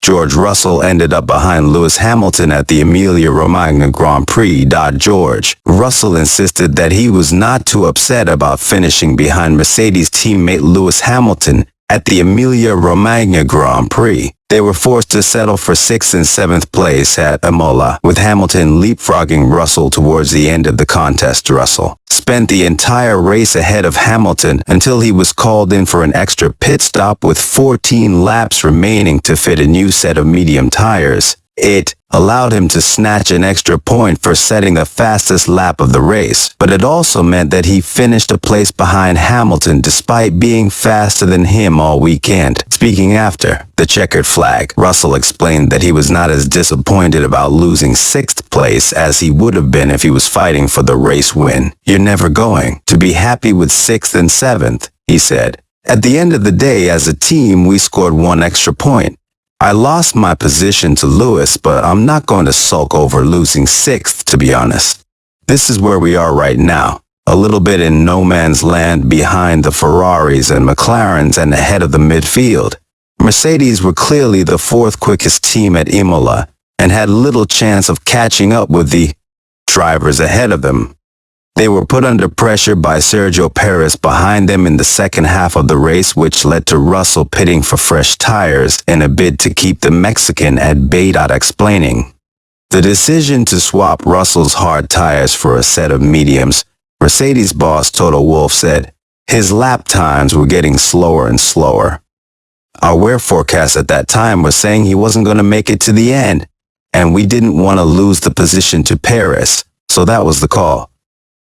George Russell ended up behind Lewis Hamilton at the Emilia-Romagna Grand Prix. George Russell insisted that he was not too upset about finishing behind Mercedes teammate Lewis Hamilton at the Emilia-Romagna Grand Prix. They were forced to settle for 6th and 7th place at Imola, with Hamilton leapfrogging Russell towards the end of the contest. Russell spent the entire race ahead of Hamilton until he was called in for an extra pit stop with 14 laps remaining to fit a new set of medium tires. It allowed him to snatch an extra point for setting the fastest lap of the race, but it also meant that he finished a place behind Hamilton despite being faster than him all weekend. Speaking after the checkered flag, Russell explained that he was not as disappointed about losing 6th place as he would have been if he was fighting for the race win. "You're never going to be happy with 6th and 7th, he said. "At the end of the day, as a team, we scored 1 extra point. I lost my position to Lewis, but I'm not going to sulk over losing 6th, to be honest. This is where we are right now, a little bit in no man's land behind the Ferraris and McLarens and ahead of the midfield. Mercedes were clearly the 4th quickest team at Imola and had little chance of catching up with the drivers ahead of them. They were put under pressure by Sergio Perez behind them in the second half of the race, which led to Russell pitting for fresh tires in a bid to keep the Mexican at bay." Explaining the decision to swap Russell's hard tires for a set of mediums, Mercedes boss Toto Wolff said, "His lap times were getting slower and slower. Our wear forecast at that time was saying he wasn't going to make it to the end, and we didn't want to lose the position to Perez, so that was the call.